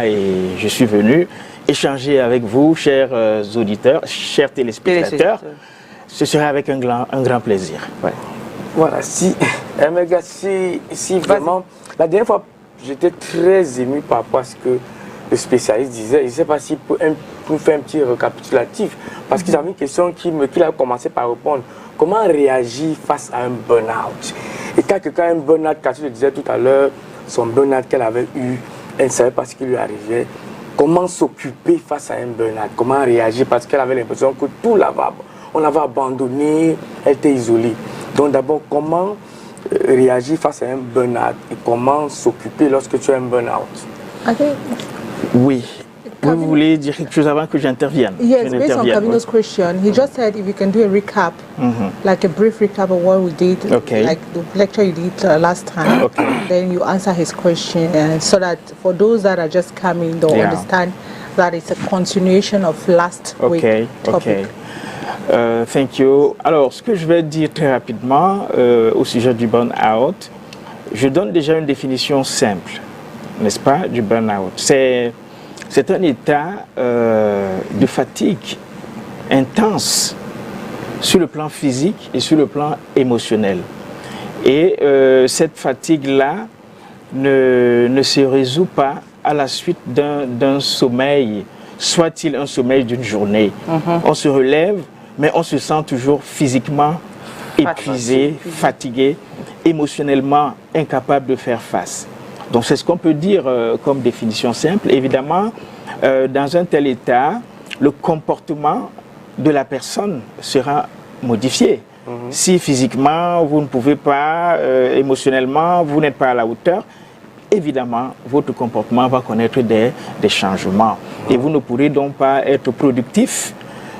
là et je suis venu échanger avec vous, chers auditeurs, chers téléspectateurs. Ce serait avec un grand plaisir. Ouais. Voilà, si vraiment, la dernière fois, j'étais très ému par rapport à ce que le spécialiste disait. Je ne sais pas s'il peut faire un petit récapitulatif, parce qu'il avait une question qu'il a commencé par répondre. Comment réagir face à un burn-out? Et quand quelqu'un a un burn-out, Cathy le disait tout à l'heure, son burn-out qu'elle avait eu, elle ne savait pas ce qui lui arrivait. Comment s'occuper face à un burn-out? Comment réagir? Parce qu'elle avait l'impression que tout on l'avait abandonné, elle était isolée. Donc d'abord, comment réagir face à un burn-out et comment s'occuper lorsque tu as un burn-out? Oui. Vous voulez dire quelque chose avant que j'intervienne? Yes, based on Kavino's question, he just said if you can do a recap, like a brief recap of what we did, like the lecture you did last time, then you answer his question, so that for those that are just coming, they'll understand that it's a continuation of last week's topic. Thank you. Alors, ce que je vais dire très rapidement au sujet du burn-out, je donne déjà une définition simple, n'est-ce pas, du burn-out. C'est un état de fatigue intense sur le plan physique et sur le plan émotionnel. Et cette fatigue-là ne se résout pas à la suite d'un sommeil, soit-il un sommeil d'une journée. On se relève, mais on se sent toujours physiquement épuisé, fatigué, émotionnellement incapable de faire face. Donc c'est ce qu'on peut dire comme définition simple. Évidemment, dans un tel état, le comportement de la personne sera modifié. Si physiquement, vous ne pouvez pas, émotionnellement, vous n'êtes pas à la hauteur, évidemment, votre comportement va connaître des changements. Et vous ne pourrez donc pas être productif,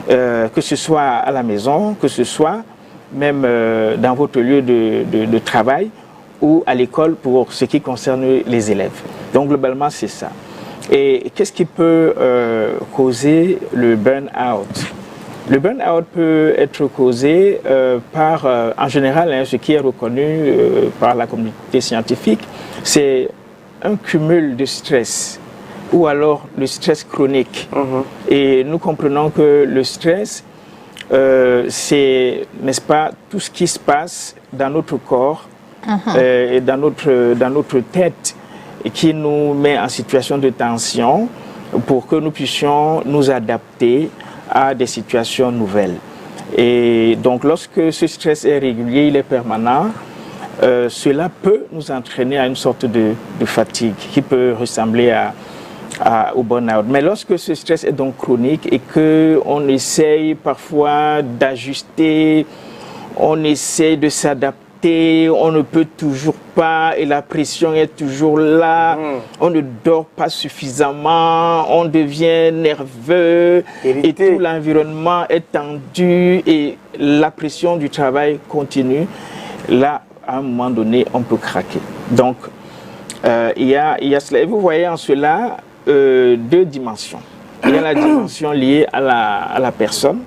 que ce soit à la maison, que ce soit même dans votre lieu de travail, ou à l'école pour ce qui concerne les élèves. Donc globalement, c'est ça. Et qu'est-ce qui peut causer le burn-out? Le burn-out peut être causé par, en général, ce qui est reconnu par la communauté scientifique, c'est un cumul de stress ou alors le stress chronique. Et nous comprenons que le stress, c'est, n'est-ce pas, tout ce qui se passe dans notre corps, et dans notre tête, et qui nous met en situation de tension pour que nous puissions nous adapter à des situations nouvelles. Et donc lorsque ce stress est régulier, il est permanent, cela peut nous entraîner à une sorte de fatigue qui peut ressembler au burn-out. Mais lorsque ce stress est donc chronique et qu'on essaye parfois d'ajuster, on essaye de s'adapter, on ne peut toujours pas et la pression est toujours là, on ne dort pas suffisamment, on devient nerveux, irrité. Et tout l'environnement est tendu et la pression du travail continue. Là, à un moment donné, on peut craquer. Donc, il y a cela. Et vous voyez en cela deux dimensions. Il y a la dimension liée à la personne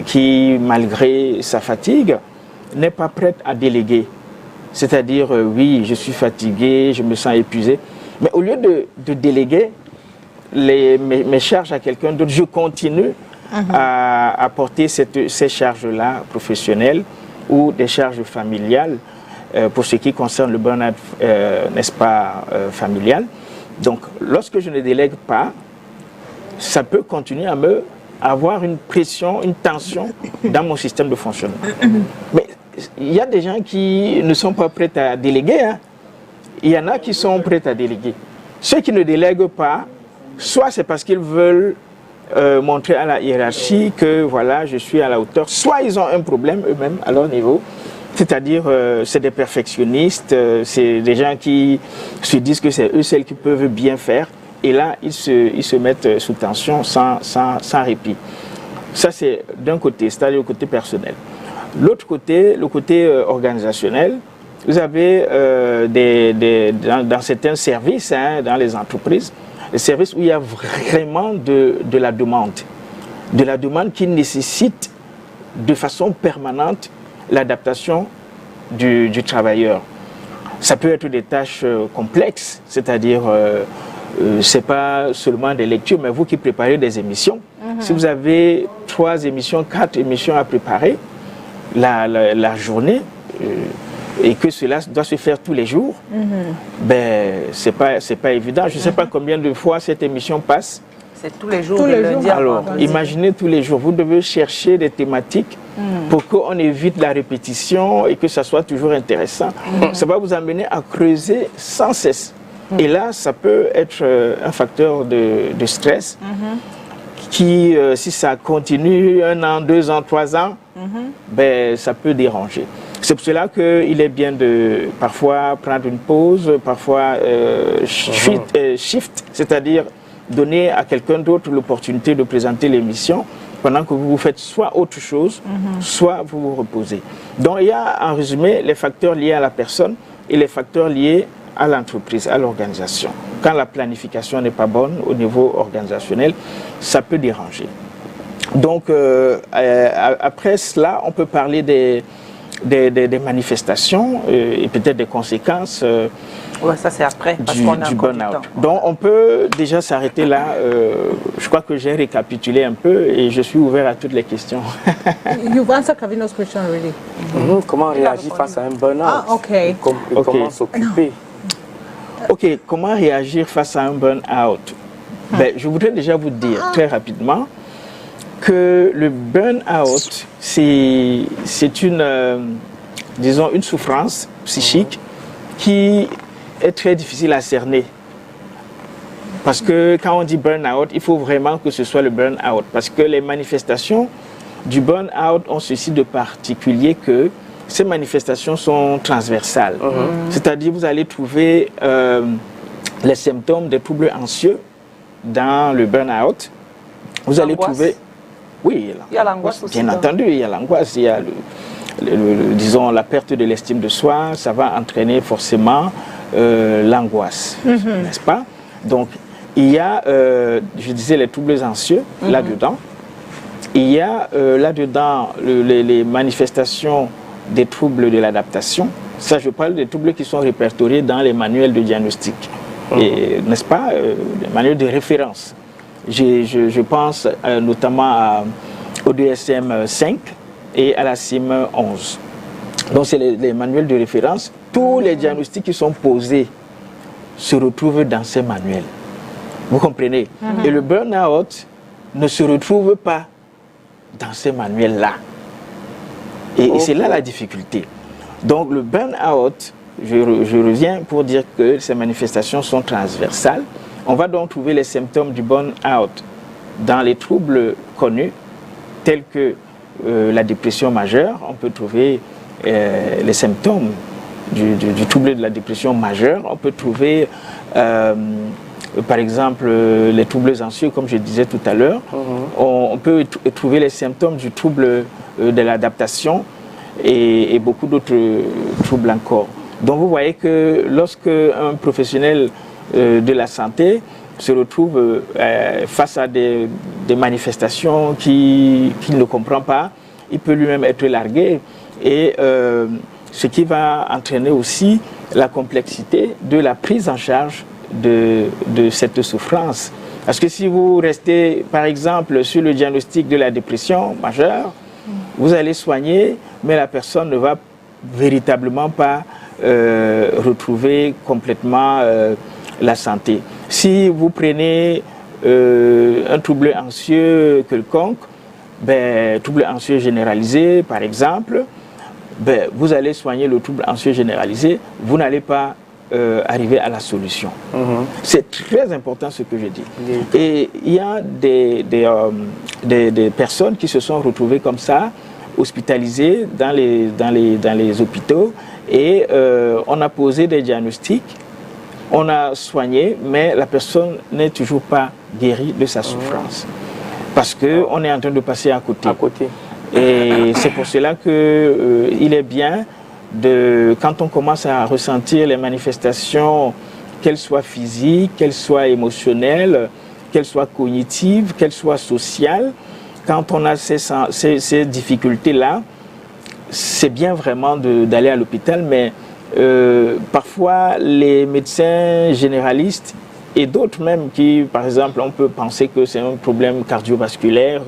qui, malgré sa fatigue, n'est pas prête à déléguer. C'est-à-dire, oui, je suis fatigué, je me sens épuisé. Mais au lieu de déléguer mes charges à quelqu'un d'autre, je continue à porter ces charges-là professionnelles ou des charges familiales pour ce qui concerne le burn-out, n'est-ce pas, familial. Donc, lorsque je ne délègue pas, ça peut continuer à avoir une pression, une tension dans mon système de fonctionnement. Mais il y a des gens qui ne sont pas prêts à déléguer. Il y en a qui sont prêts à déléguer. Ceux qui ne délèguent pas, soit c'est parce qu'ils veulent montrer à la hiérarchie que voilà, je suis à la hauteur, soit ils ont un problème eux-mêmes à leur niveau. C'est-à-dire, c'est des perfectionnistes, c'est des gens qui se disent que c'est eux seuls qui peuvent bien faire. Et là, ils se mettent sous tension sans répit. Ça, c'est d'un côté, c'est-à-dire le côté personnel. L'autre côté, le côté organisationnel, vous avez dans certains services, dans les entreprises, des services où il y a vraiment de la demande qui nécessite de façon permanente l'adaptation du travailleur. Ça peut être des tâches complexes, c'est-à-dire ce n'est pas seulement des lectures, mais vous qui préparez des émissions, si vous avez 3 émissions, 4 émissions à préparer la journée, et que cela doit se faire tous les jours, ben, c'est pas évident. Je ne sais pas combien de fois cette émission passe. C'est tous les jours. Tous les jours. Alors, imaginez tous les jours, vous devez chercher des thématiques pour qu'on évite la répétition et que ça soit toujours intéressant. Ça va vous amener à creuser sans cesse. Et là, ça peut être un facteur de stress qui, si ça continue 1 an, 2 ans, 3 ans, ben, ça peut déranger. C'est pour cela qu'il est bien de parfois prendre une pause, parfois shift, c'est-à-dire donner à quelqu'un d'autre l'opportunité de présenter l'émission pendant que vous faites soit autre chose, soit vous vous reposez. Donc il y a en résumé les facteurs liés à la personne et les facteurs liés à l'entreprise, à l'organisation. Quand la planification n'est pas bonne au niveau organisationnel, ça peut déranger. Donc après cela, on peut parler des manifestations et peut-être des conséquences ouais, ça c'est après, parce qu'on a du burn-out. Donc on peut déjà s'arrêter là. Je crois que j'ai récapitulé un peu et je suis ouvert à toutes les questions. You've answered Kavino's question already. Comment réagir face à un burn-out? Ah, ok. Comment s'occuper? Ok, comment réagir face à un burn-out? Ben, je voudrais déjà vous dire très rapidement que le burn-out, c'est une, disons, une souffrance psychique qui est très difficile à cerner. Parce que quand on dit burn-out, il faut vraiment que ce soit le burn-out. Parce que les manifestations du burn-out ont ceci de particulier que ces manifestations sont transversales. C'est-à-dire vous allez trouver les symptômes des troubles anxieux dans le burn-out. Vous allez trouver... Oui, il y a l'angoisse aussi. Bien entendu, il y a l'angoisse, il y a disons, la perte de l'estime de soi, ça va entraîner forcément l'angoisse, n'est-ce pas? Donc, il y a, je disais, les troubles anxieux là-dedans. Il y a là-dedans les manifestations des troubles de l'adaptation. Ça, je parle des troubles qui sont répertoriés dans les manuels de diagnostic, n'est-ce pas? Les manuels de référence. Je pense notamment au DSM 5 et à la CIM 11. Donc c'est les manuels de référence. Tous les diagnostics qui sont posés se retrouvent dans ces manuels. Vous comprenez? Et le burn-out ne se retrouve pas dans ces manuels-là. Et c'est là la difficulté. Donc le burn-out, je reviens pour dire que ces manifestations sont transversales. On va donc trouver les symptômes du burn-out dans les troubles connus, tels que la dépression majeure. On peut trouver les symptômes du trouble de la dépression majeure. On peut trouver, par exemple, les troubles anxieux, comme je disais tout à l'heure. On peut trouver les symptômes du trouble de l'adaptation et beaucoup d'autres troubles encore. Donc vous voyez que lorsque un professionnel de la santé se retrouve face à des manifestations qu'il ne comprend pas, il peut lui-même être largué et ce qui va entraîner aussi la complexité de la prise en charge de cette souffrance. Parce que si vous restez par exemple sur le diagnostic de la dépression majeure, vous allez soigner, mais la personne ne va véritablement pas retrouver complètement la santé. Si vous prenez un trouble anxieux quelconque, trouble anxieux généralisé par exemple, vous allez soigner le trouble anxieux généralisé, vous n'allez pas arriver à la solution. C'est très important ce que je dis. Et il y a des personnes qui se sont retrouvées comme ça, hospitalisées dans les hôpitaux, et on a posé des diagnostics, on a soigné, mais la personne n'est toujours pas guérie de sa souffrance. Parce qu'on est en train de passer à côté. Et c'est pour cela qu'il est bien, quand on commence à ressentir les manifestations, qu'elles soient physiques, qu'elles soient émotionnelles, qu'elles soient cognitives, qu'elles soient sociales, quand on a ces difficultés-là, c'est bien vraiment d'aller à l'hôpital, mais parfois les médecins généralistes et d'autres même qui, par exemple, on peut penser que c'est un problème cardiovasculaire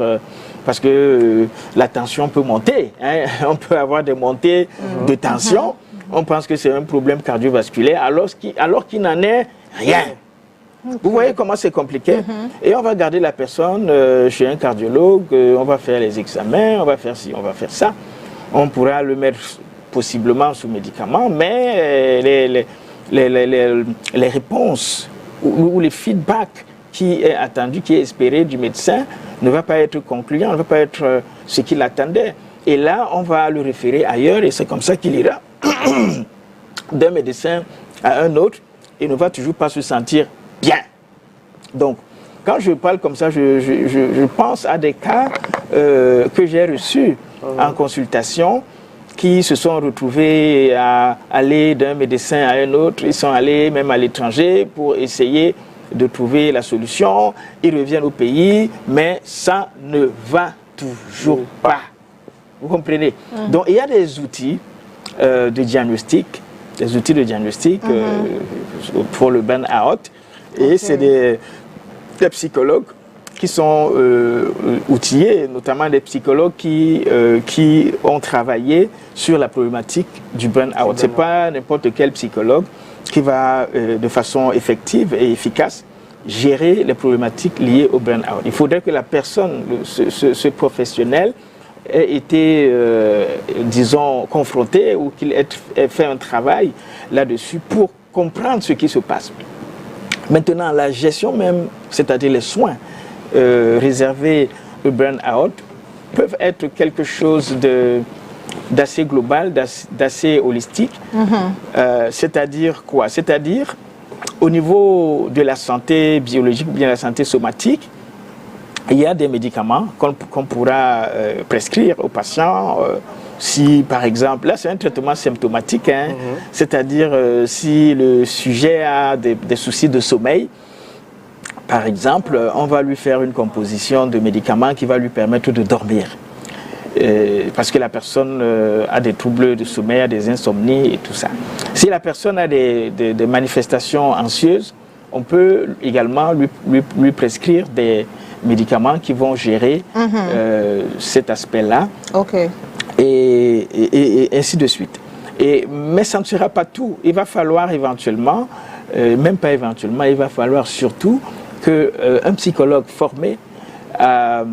parce que la tension peut monter. Hein. On peut avoir des montées de tension. On pense que c'est un problème cardiovasculaire alors qu'il n'en est rien. Vous voyez comment c'est compliqué? Et on va garder la personne chez un cardiologue, on va faire les examens, on va faire ci, on va faire ça. On pourra le mettre possiblement sous médicaments, mais les réponses ou les feedbacks qui est attendu, qui est espéré du médecin ne va pas être concluant, ne va pas être ce qu'il attendait. Et là, on va le référer ailleurs et c'est comme ça qu'il ira d'un médecin à un autre et ne va toujours pas se sentir bien. Donc, quand je parle comme ça, je pense à des cas que j'ai reçus en consultation qui se sont retrouvés à aller d'un médecin à un autre. Ils sont allés même à l'étranger pour essayer de trouver la solution. Ils reviennent au pays, mais ça ne va toujours pas. Vous comprenez? Donc, il y a des outils de diagnostic, pour le burn-out. Et c'est des psychologues qui sont outillés, notamment des psychologues qui ont travaillé sur la problématique du burn-out. Ce n'est pas n'importe quel psychologue qui va de façon effective et efficace gérer les problématiques liées au burn-out. Il faudrait que la personne, ce professionnel, ait été, disons, confronté ou qu'il ait fait un travail là-dessus pour comprendre ce qui se passe. Maintenant, la gestion même, c'est-à-dire les soins réservés au burn-out, peuvent être quelque chose d'assez global, d'assez holistique. C'est-à-dire quoi? C'est-à-dire, au niveau de la santé biologique ou bien la santé somatique, il y a des médicaments qu'on pourra prescrire aux patients. Si, par exemple, là c'est un traitement symptomatique, hein, c'est-à-dire si le sujet a des soucis de sommeil, par exemple, on va lui faire une composition de médicaments qui va lui permettre de dormir. Parce que la personne a des troubles de sommeil, a des insomnies et tout ça. Si la personne a des manifestations anxieuses, on peut également lui prescrire des médicaments qui vont gérer cet aspect-là. Et ainsi de suite. Mais ça ne sera pas tout. Il va falloir éventuellement, même pas éventuellement, il va falloir surtout qu'un psychologue formé à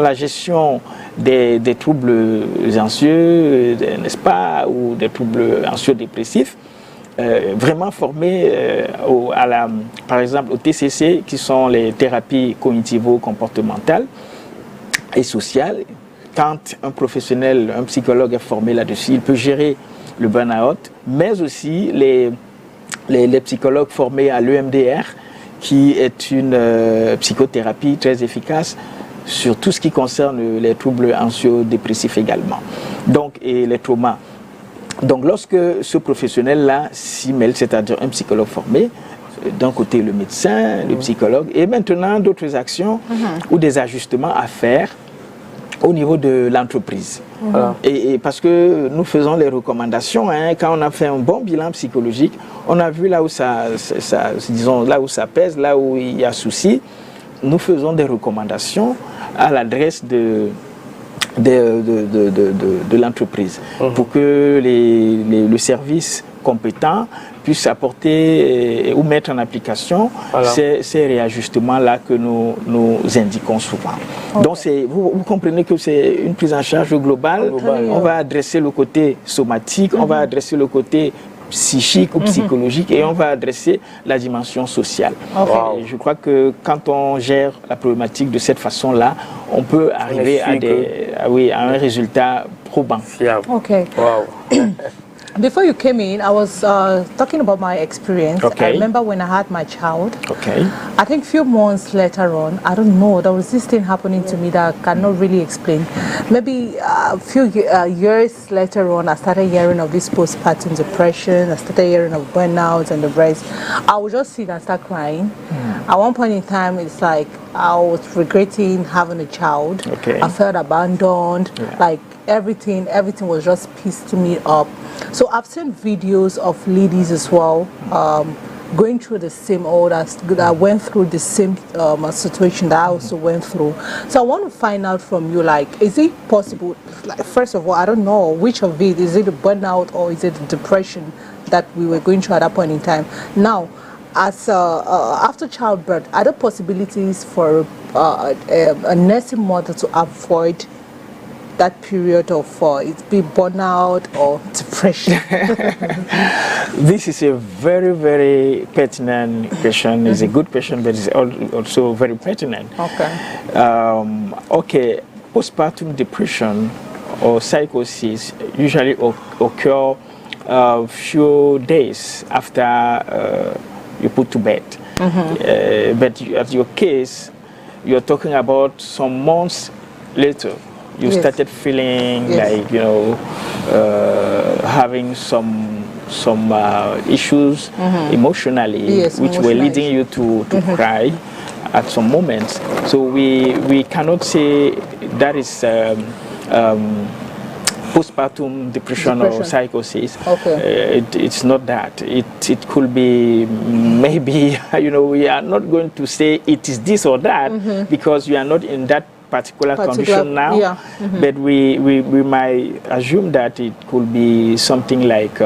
la gestion des troubles anxieux, n'est-ce pas, ou des troubles anxio-dépressifs, vraiment formé par exemple au TCC, qui sont les thérapies cognitivo-comportementales et sociales. Quand un professionnel, un psychologue est formé là-dessus, il peut gérer le burn-out, mais aussi les psychologues formés à l'EMDR, qui est une psychothérapie très efficace sur tout ce qui concerne les troubles anxio-dépressifs également. Donc, et les traumas. Donc, lorsque ce professionnel-là s'y mêle, c'est-à-dire un psychologue formé, d'un côté le médecin, le psychologue, et maintenant d'autres actions ou des ajustements à faire au niveau de l'entreprise. Et parce que nous faisons les recommandations, hein, quand on a fait un bon bilan psychologique, on a vu là où disons, là où ça pèse, là où il y a souci, nous faisons des recommandations à l'adresse de l'entreprise pour que le service compétent puisse apporter ou mettre en application ces réajustements-là que nous indiquons souvent. Donc vous comprenez que c'est une prise en charge globale. On va adresser le côté somatique, on va adresser le côté psychique ou psychologique et on va adresser la dimension sociale. Et je crois que quand on gère la problématique de cette façon-là, on peut arriver à un résultat probant. Before you came in, I was talking about my experience. I remember when I had my child. I think a few months later on, I don't know, there was this thing happening to me that I cannot really explain. Maybe a few years later on, I started hearing of this postpartum depression. I started hearing of burnout and the rest. I would just sit and start crying. At one point in time, it's like I was regretting having a child. I felt abandoned. Like everything was just pissed me up. So I've seen videos of ladies as well going through the same, or that went through the same situation that I also went through. So I want to find out from you, like, is it possible, like, first of all, I don't know which of it, is it a burnout or is it depression that we were going through at that point in time? Now, as after childbirth, are there possibilities for a nursing mother to avoid that period of it be burnout or depression? This is a very, very pertinent question. It's a good question, but it's also very pertinent. Okay. Okay, postpartum depression or psychosis usually occur a few days after you put to bed. But at your case, you're talking about some months later. You started feeling like, you know, having some issues emotionally, which were leading you to cry at some moments. So we cannot say that is postpartum depression or psychosis. Okay. It's not that. It could be maybe, you know, we are not going to say it is this or that because you are not in that particular condition now, but we might assume that it could be something like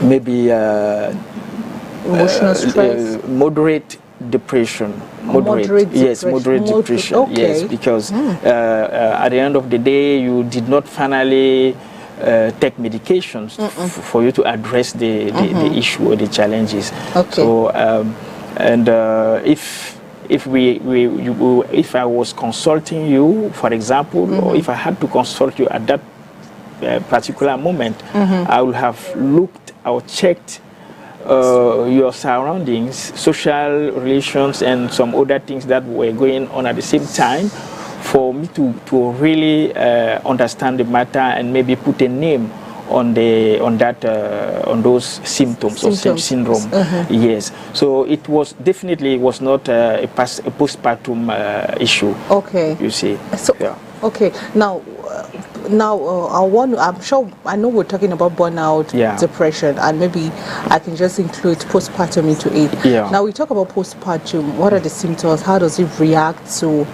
maybe emotional stress, moderate depression. Moderate depression. Okay. Yes, because at the end of the day, you did not finally take medications for you to address the issue or the challenges. Okay. So and if I was consulting you, for example, or if I had to consult you at that particular moment, I would have looked or checked your surroundings, social relations, and some other things that were going on at the same time for me to really understand the matter and maybe put a name on those symptoms or syndrome. Yes, so it was definitely not a postpartum issue. Okay, you see. So okay, now I know we're talking about burnout, depression, and maybe I can just include postpartum into it. Now we talk about postpartum. What are the symptoms? How does it react to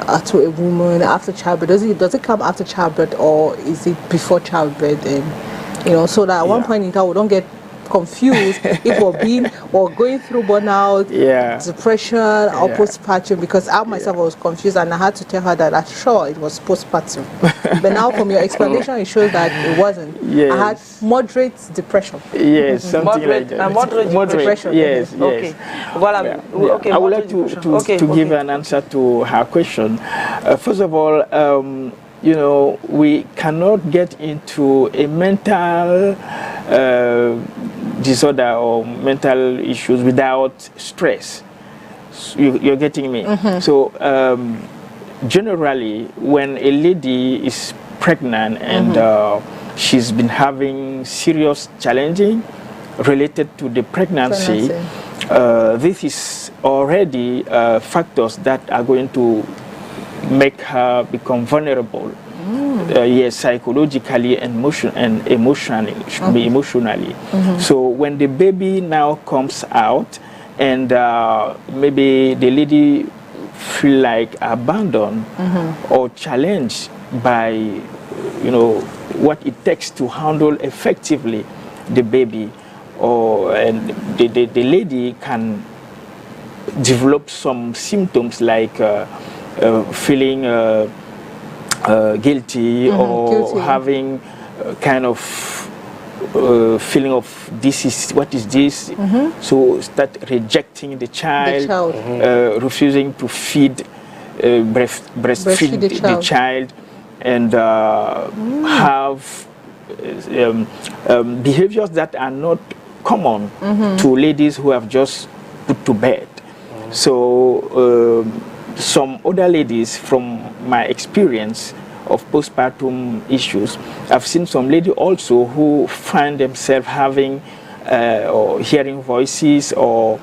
a woman after childbirth? Does it come after childbirth or is it before childbirth? And you know, so that at one point in time we don't get confused if we're going through burnout, depression, or postpartum, because I myself was confused and I had to tell her that it was postpartum. But now from your explanation it shows that it wasn't. I had moderate depression. Yes, something like that. Moderate depression. Yes, okay. Well, okay. I would like to give an answer to her question. First of all, you know, we cannot get into a mental disorder or mental issues without stress. You're getting me? So generally, when a lady is pregnant and she's been having serious challenges related to the pregnancy. This is already factors that are going to make her become vulnerable. Yes, psychologically and emotionally. So when the baby now comes out and maybe the lady feel like abandoned or challenged by, you know, what it takes to handle effectively the baby, and the lady can develop some symptoms like feeling guilty or having kind of feeling of what is this? So start rejecting the child. Refusing to breastfeed the child, and have behaviors that are not common to ladies who have just put to bed. So some other ladies, from my experience of postpartum issues, I've seen some ladies also who find themselves having or hearing voices or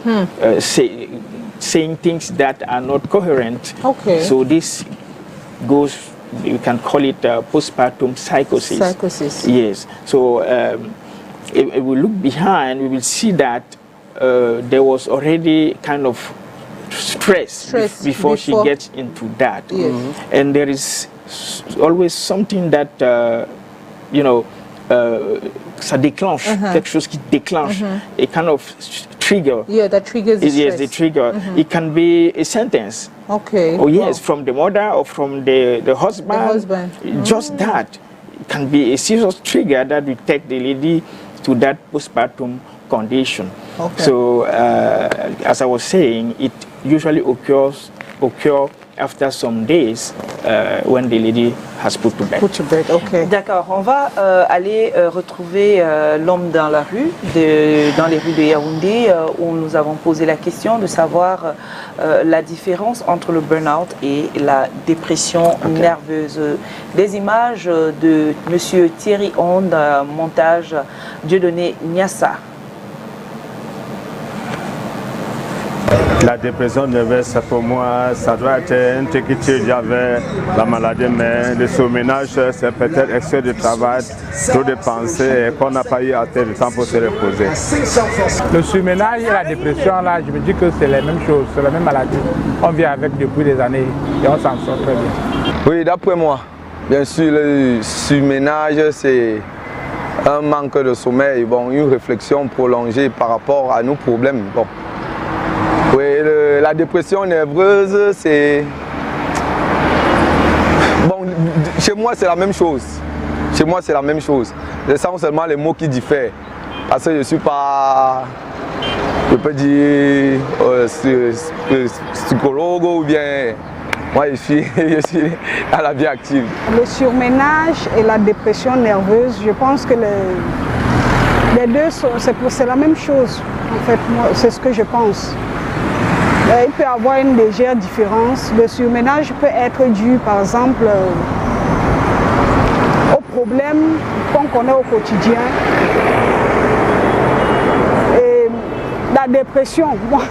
saying things that are not coherent. So this goes, you can call it postpartum psychosis. Yes. So if we look behind, we will see that there was already kind of stress before she gets into that. Yes. And there is always something that, you know, ça déclenche, quelque chose qui déclenche, a kind of trigger. Yeah, that triggers the stress. Yes, the trigger. It can be a sentence. Okay. Oh yes, from the mother or from the husband. The husband. Just that. It can be a serious trigger that will take the lady to that postpartum condition. Okay. So, as I was saying, it usually occurs after some days when the lady has put to bed. Put to bed, okay. D'accord, on va aller retrouver l'homme dans la rue, dans les rues de Yaoundé, où nous avons posé la question de savoir la différence entre le burn-out et la dépression nerveuse. Des images de M. Thierry Onde, montage Dieudonné Niassa. La dépression nerveuse, pour moi, ça doit être un truc qui j'avais la maladie, mais le surménage, c'est peut-être excès de travail, trop de pensées et qu'on n'a pas eu assez de temps pour se reposer. Le surménage et la dépression, là, je me dis que c'est la même chose, c'est la même maladie. On vit avec depuis des années et on s'en sort très bien. Oui, d'après moi, bien sûr, le surménage, c'est un manque de sommeil, bon, une réflexion prolongée par rapport à nos problèmes. Bon. Oui, la dépression nerveuse, c'est... Bon, chez moi, c'est la même chose. Chez moi, c'est la même chose. Ce sont seulement les mots qui diffèrent. Parce que je ne suis pas, je peux dire, psychologue ou bien... Moi, je suis à la vie active. Le surménage et la dépression nerveuse, je pense que les deux, c'est la même chose. En fait, c'est ce que je pense. Il peut y avoir une légère différence. Le surménage peut être dû, par exemple, aux problèmes qu'on connaît au quotidien. Et la dépression, moi,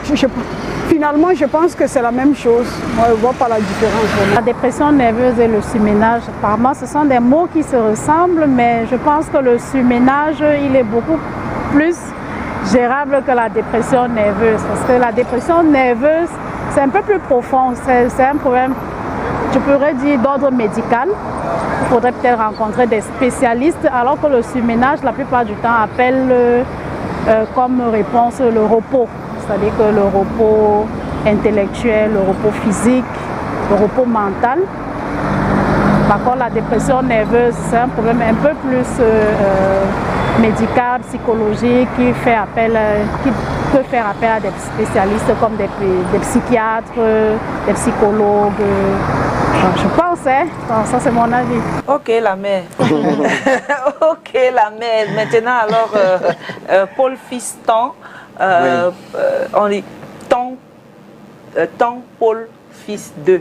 finalement, je pense que c'est la même chose. Moi, je ne vois pas la différence. La dépression nerveuse et le surménage, apparemment, ce sont des mots qui se ressemblent, mais je pense que le surménage, il est beaucoup plus gérable que la dépression nerveuse. Parce que la dépression nerveuse, c'est un peu plus profond. C'est un problème, je pourrais dire, d'ordre médical. Il faudrait peut-être rencontrer des spécialistes, alors que le surménage, la plupart du temps, appelle comme réponse le repos. C'est-à-dire que le repos intellectuel, le repos physique, le repos mental. Par contre, la dépression nerveuse, c'est un problème un peu plus médical, psychologique, qui peut faire appel à des spécialistes comme des psychiatres, des psychologues. Je pense, hein, ça c'est mon avis. Ok, la mère. Ok, la mère. Maintenant, alors, Paul Fiston, on dit Tant Paul Fils 2.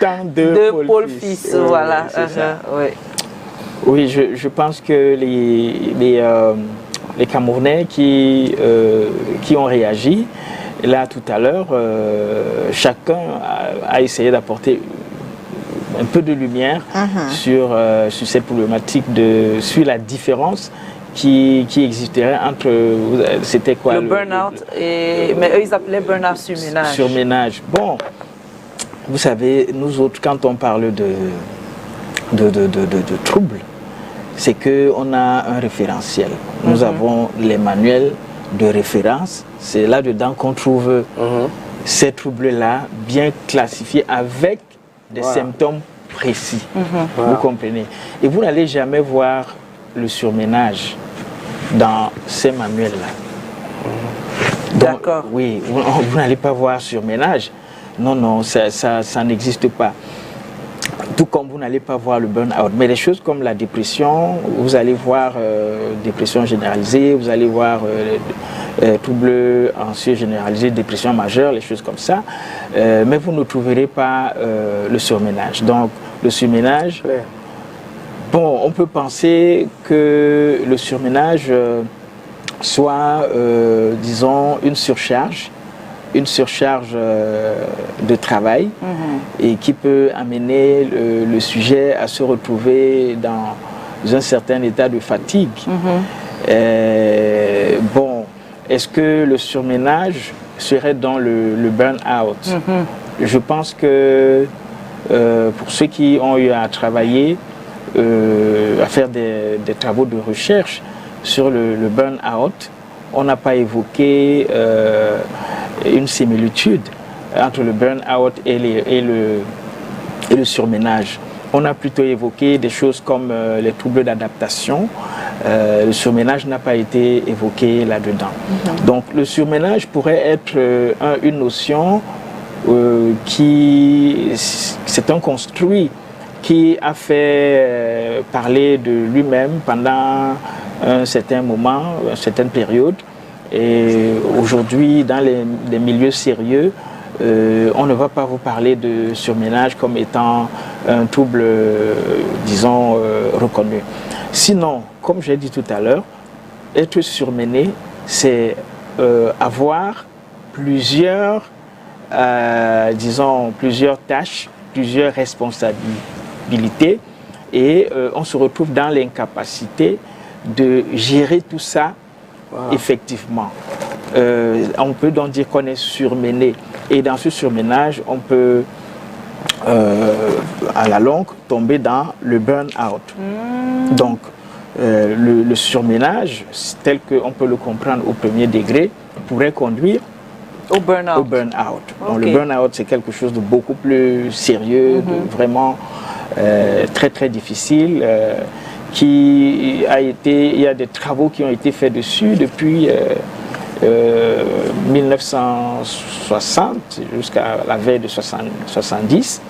Tant de Paul Fils, voilà. Oui. Oui, je pense que les Camerounais qui ont réagi, là tout à l'heure, chacun a essayé d'apporter un peu de lumière sur cette problématique, sur la différence qui existerait entre, c'était quoi? Le burn-out, mais eux ils appelaient burn-out surménage. Surménage. Bon, vous savez, nous autres, quand on parle de troubles, c'est qu'on a un référentiel. Nous avons les manuels de référence. C'est là-dedans qu'on trouve ces troubles-là bien classifiés avec des symptômes précis. Vous comprenez? Et vous n'allez jamais voir le surménage dans ces manuels-là. D'accord. Oui, vous n'allez pas voir surménage. Non, non, ça n'existe pas. Tout comme vous n'allez pas voir le burn-out. Mais les choses comme la dépression, vous allez voir dépression généralisée, vous allez voir troubles anxieux généralisés, dépression majeure, les choses comme ça. Mais vous ne trouverez pas le surménage. Donc, le surménage, bon, on peut penser que le surménage soit, disons, une surcharge de travail et qui peut amener le sujet à se retrouver dans un certain état de fatigue. Bon, est-ce que le surménage serait dans le burn-out? Je pense que pour ceux qui ont eu à travailler, à faire des travaux de recherche sur le burn-out, on n'a pas évoqué une similitude entre le burn-out et le surménage. On a plutôt évoqué des choses comme les troubles d'adaptation. Le surménage n'a pas été évoqué là-dedans. Donc le surménage pourrait être une notion c'est un construit qui a fait parler de lui-même pendant un certain moment, une certaine période. Et aujourd'hui, dans les milieux sérieux, on ne va pas vous parler de surménage comme étant un trouble, disons, reconnu. Sinon, comme j'ai dit tout à l'heure, être surmené, c'est avoir plusieurs, disons, plusieurs tâches, plusieurs responsabilités, et on se retrouve dans l'incapacité de gérer tout ça effectivement. On peut donc dire qu'on est surmené, et dans ce surménage, on peut à la longue tomber dans le burn-out. Donc le surménage, tel qu'on peut le comprendre au premier degré, pourrait conduire au burn-out. Donc le burn-out, c'est quelque chose de beaucoup plus sérieux, de vraiment très très difficile, il y a des travaux qui ont été faits dessus depuis 1960 jusqu'à la veille de 70,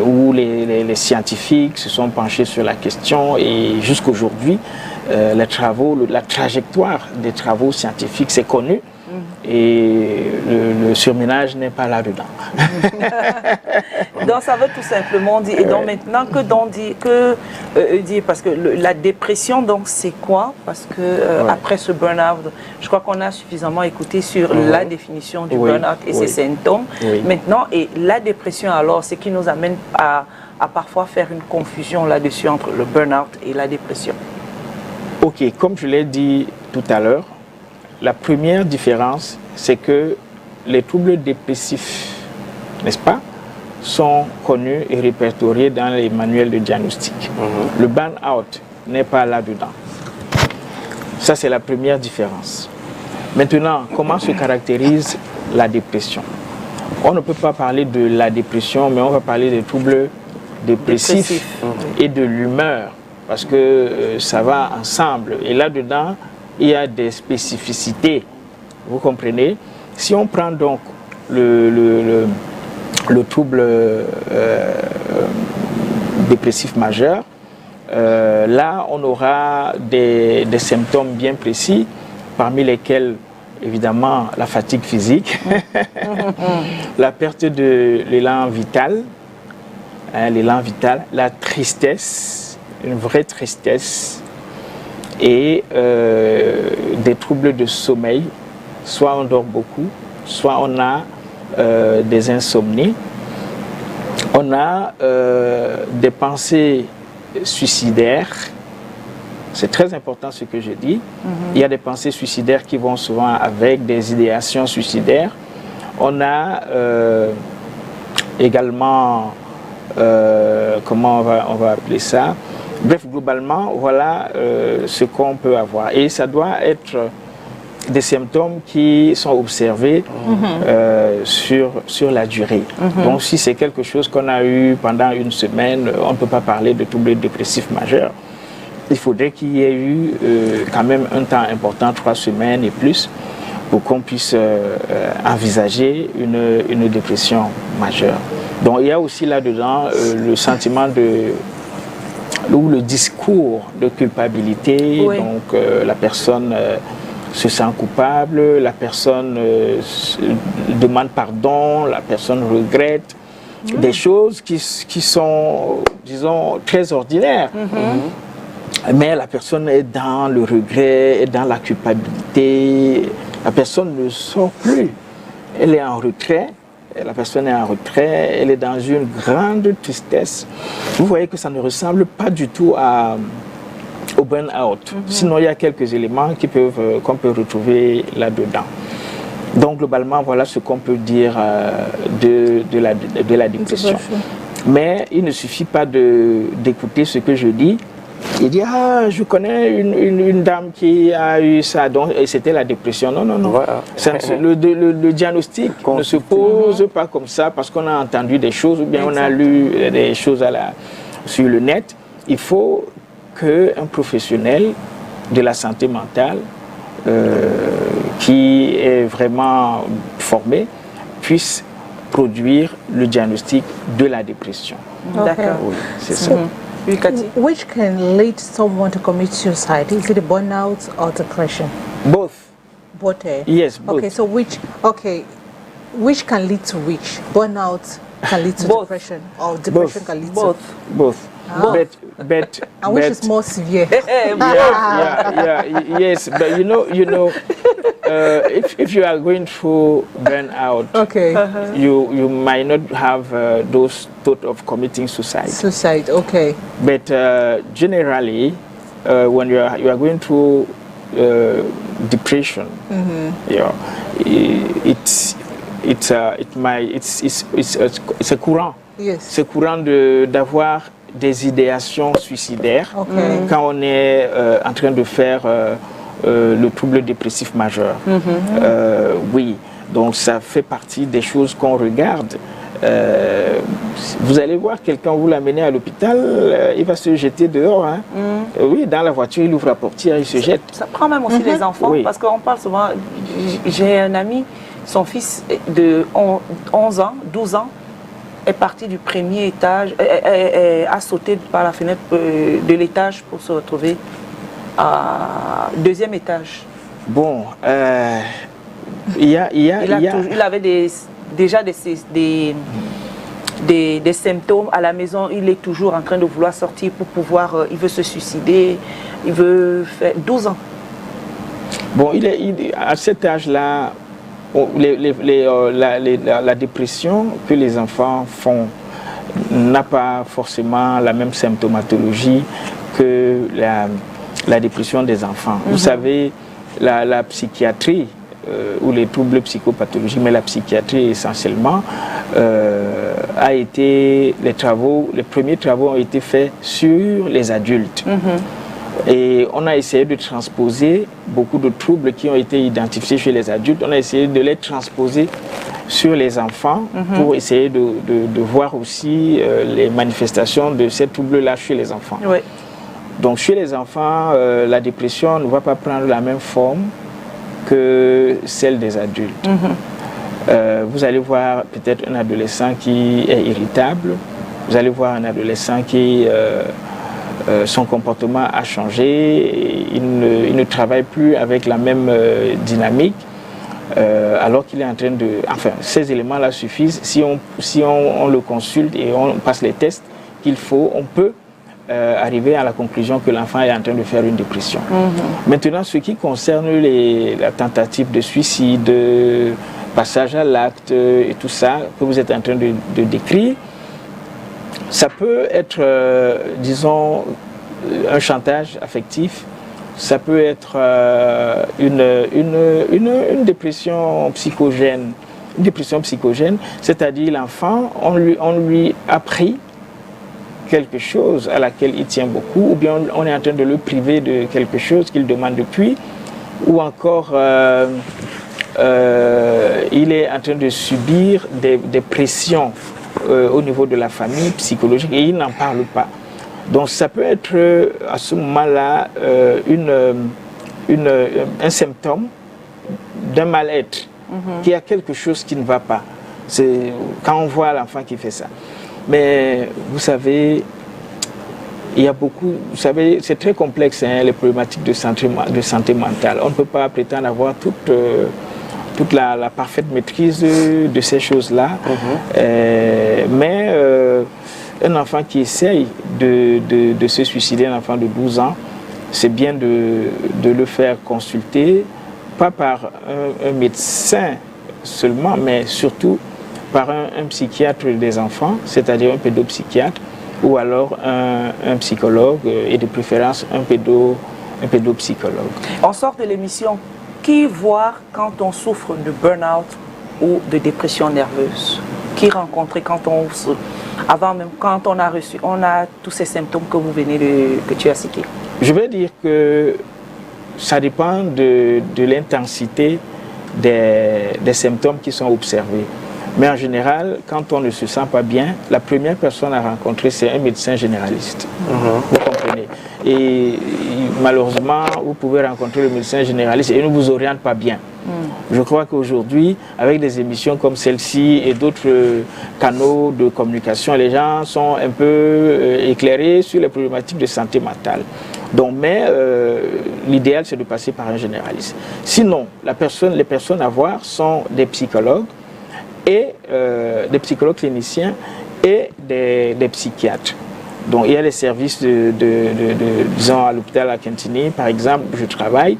où les scientifiques se sont penchés sur la question, et jusqu'aujourd'hui, la trajectoire des travaux scientifiques, c'est connu. Et le surménage n'est pas là-dedans. Donc ça veut tout simplement dire, et donc maintenant dire, parce que la dépression, donc c'est quoi? Parce que après ce burn-out, je crois qu'on a suffisamment écouté sur la définition du burn-out et ses symptômes. Maintenant, et la dépression alors, c'est qui nous amène à parfois faire une confusion là-dessus entre le burn-out et la dépression. Ok, comme je l'ai dit tout à l'heure, la première différence, c'est que les troubles dépressifs, n'est-ce pas, sont connus et répertoriés dans les manuels de diagnostic. Le burn-out n'est pas là-dedans. Ça, c'est la première différence. Maintenant, comment se caractérise la dépression? On ne peut pas parler de la dépression, mais on va parler des troubles dépressifs et de l'humeur, parce que ça va ensemble. Et là-dedans, il y a des spécificités, vous comprenez? Si on prend donc le trouble dépressif majeur, là on aura des symptômes bien précis, parmi lesquels évidemment la fatigue physique, la perte de l'élan vital, la tristesse, une vraie tristesse, et des troubles de sommeil. Soit on dort beaucoup, soit on a des insomnies. On a des pensées suicidaires. C'est très important ce que je dis. Il y a des pensées suicidaires qui vont souvent avec des idéations suicidaires. On a également, comment on va appeler ça? Bref, globalement, voilà ce qu'on peut avoir. Et ça doit être des symptômes qui sont observés sur la durée. Donc, si c'est quelque chose qu'on a eu pendant une semaine, on ne peut pas parler de trouble dépressif majeur. Il faudrait qu'il y ait eu quand même un temps important, 3 semaines et plus, pour qu'on puisse envisager une dépression majeure. Donc, il y a aussi là-dedans le sentiment ou le discours de culpabilité. Donc la personne se sent coupable, la personne demande pardon, la personne regrette des choses qui sont, disons, très ordinaires. Mais la personne est dans le regret, est dans la culpabilité, la personne ne sort plus, elle est en retrait. La personne est en retrait, elle est dans une grande tristesse. Vous voyez que ça ne ressemble pas du tout à au burn-out. Sinon, il y a quelques éléments qu'on peut retrouver là-dedans. Donc, globalement, voilà ce qu'on peut dire de la dépression. Mais il ne suffit pas d'écouter ce que je dis. Il dit, ah, je connais une dame qui a eu ça, donc, et c'était la dépression. Non, non, non. Voilà. Le diagnostic ne se pose pas comme ça parce qu'on a entendu des choses ou bien on a lu des choses sur le net. Il faut qu'un professionnel de la santé mentale qui est vraiment formé puisse produire le diagnostic de la dépression. D'accord. Oui, c'est ça. Which can lead someone to commit suicide? Is it a burnout or depression? Both. Both. Yes, both. Okay, so which can lead to which? Burnout can lead to depression, or depression can lead to both. But and which is more severe? Yes, but you know, if you are going through burnout, you might not have those thoughts of committing suicide. Suicide, okay. But generally, when you are going through depression, it's a courant. Yes. C'est courant d'avoir des idéations suicidaires quand on est en train de faire le trouble dépressif majeur. Oui, donc ça fait partie des choses qu'on regarde. Vous allez voir quelqu'un, vous l'amenez à l'hôpital, il va se jeter dehors. Hein. Oui, dans la voiture, il ouvre la portière, il se jette. Ça prend même aussi les enfants, parce qu'on parle souvent. J'ai un ami, son fils de 11 ans, 12 ans, est parti du premier étage, a sauté par la fenêtre de l'étage pour se retrouver à deuxième étage. Bon, il avait déjà des symptômes à la maison. Il est toujours en train de vouloir sortir pour pouvoir, il veut se suicider, il veut faire 12 ans. Bon, à cet âge-là, la dépression que les enfants font n'a pas forcément la même symptomatologie que la dépression des enfants. Vous savez, la psychiatrie ou les troubles psychopathologiques, mais la psychiatrie essentiellement, les premiers travaux ont été faits sur les adultes. Et on a essayé de transposer beaucoup de troubles qui ont été identifiés chez les adultes. On a essayé de les transposer sur les enfants pour essayer de voir aussi les manifestations de ces troubles-là chez les enfants. Oui. Donc chez les enfants, la dépression ne va pas prendre la même forme que celle des adultes. Vous allez voir peut-être un adolescent qui est irritable. Vous allez voir un adolescent qui... son comportement a changé, il ne travaille plus avec la même dynamique, alors qu'il est en train de... Enfin, ces éléments-là suffisent. Si on le consulte et on passe les tests qu'il faut, on peut arriver à la conclusion que l'enfant est en train de faire une dépression. Maintenant, ce qui concerne la tentative de suicide, passage à l'acte et tout ça que vous êtes en train de décrire, ça peut être, disons, un chantage affectif, ça peut être une dépression psychogène. Une dépression psychogène, c'est-à-dire l'enfant, on lui a pris quelque chose à laquelle il tient beaucoup, ou bien on est en train de le priver de quelque chose qu'il demande depuis, ou encore il est en train de subir des pressions au niveau de la famille psychologique et il n'en parle pas. Donc ça peut être à ce moment-là un symptôme d'un mal-être, qu'il y a quelque chose qui ne va pas. C'est quand on voit l'enfant qui fait ça. Mais vous savez, il y a beaucoup, vous savez, c'est très complexe les problématiques de santé mentale. On ne peut pas prétendre avoir toute la parfaite maîtrise de ces choses-là. Mais un enfant qui essaye de se suicider, un enfant de 12 ans, c'est bien de le faire consulter, pas par un médecin seulement, mais surtout par un psychiatre des enfants, c'est-à-dire un pédopsychiatre, ou alors un psychologue et de préférence un pédopsychologue. On sort de l'émission. Qui voir quand on souffre de burn-out ou de dépression nerveuse? Qui rencontrer avant même quand on a tous ces symptômes que tu as cités? Je vais dire que ça dépend de l'intensité des symptômes qui sont observés. Mais en général, quand on ne se sent pas bien, la première personne à rencontrer, c'est un médecin généraliste. Vous comprenez? Et malheureusement, vous pouvez rencontrer le médecin généraliste et il ne vous oriente pas bien. Je crois qu'aujourd'hui, avec des émissions comme celle-ci et d'autres canaux de communication, les gens sont un peu éclairés sur les problématiques de santé mentale. Donc, mais l'idéal, c'est de passer par un généraliste. Sinon, les personnes à voir sont des psychologues, et des psychologues cliniciens et des psychiatres. Donc il y a les services disons à l'hôpital à Kintini, par exemple, je travaille,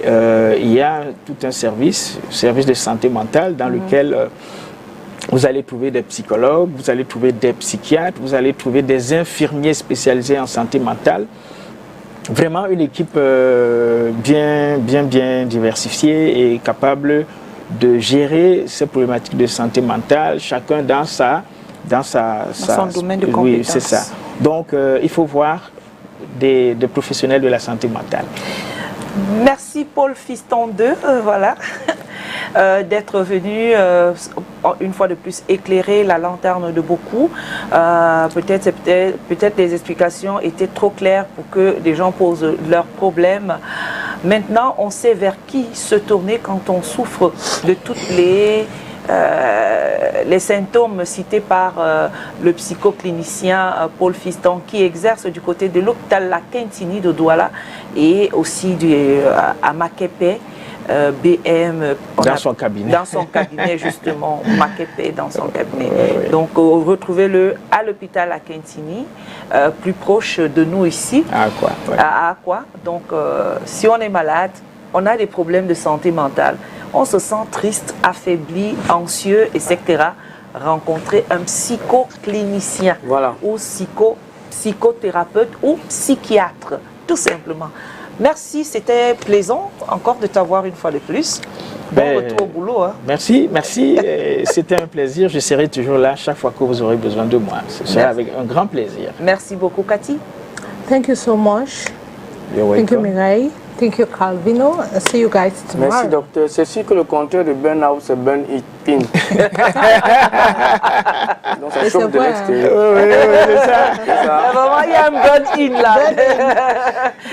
il y a tout un service de santé mentale dans lequel vous allez trouver des psychologues, vous allez trouver des psychiatres, vous allez trouver des infirmiers spécialisés en santé mentale. Vraiment une équipe bien diversifiée et capable de gérer ces problématiques de santé mentale, chacun dans son domaine de compétence. Oui, c'est ça. Donc, il faut voir des professionnels de la santé mentale. Merci Paul Fiston 2, voilà, d'être venu une fois de plus éclairer la lanterne de beaucoup. Peut-être les explications étaient trop claires pour que les gens posent leurs problèmes. Maintenant, on sait vers qui se tourner quand on souffre de toutes les symptômes cités par le psychoclinicien Paul Fiston, qui exerce du côté de l'hôpital La Kintini de Douala et aussi à Makepe. BM dans son cabinet. Dans son cabinet, justement, Makepe dans son cabinet. Oui. Donc, retrouvez-le à l'hôpital à Kintini, plus proche de nous ici. À Aqua. Ouais. À Aqua. Donc, si on est malade, on a des problèmes de santé mentale, on se sent triste, affaibli, anxieux, etc. Rencontrer un psychoclinicien ou psychothérapeute ou psychiatre, tout simplement. Merci, c'était plaisant encore de t'avoir une fois de plus. Bon retour au boulot. Hein. Merci. C'était un plaisir. Je serai toujours là chaque fois que vous aurez besoin de moi. Ce sera avec un grand plaisir. Merci beaucoup, Cathy. Thank you so much. You're welcome. Thank you, Mireille. Thank you, Calvino. See you guys tomorrow. Merci, docteur. C'est sûr que le contraire de burn-out, c'est burn-it-in. Donc, ça chauffe de l'extérieur. Oui, c'est ça. Vraiment, il y a un burn-in là.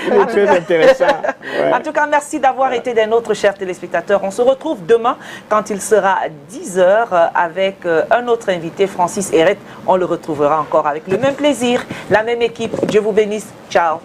Il est très intéressant. Ouais. En tout cas, merci d'avoir été des nôtres, chers téléspectateurs. On se retrouve demain quand il sera 10h avec un autre invité, Francis Heret. On le retrouvera encore avec le même plaisir, la même équipe. Dieu vous bénisse. Ciao.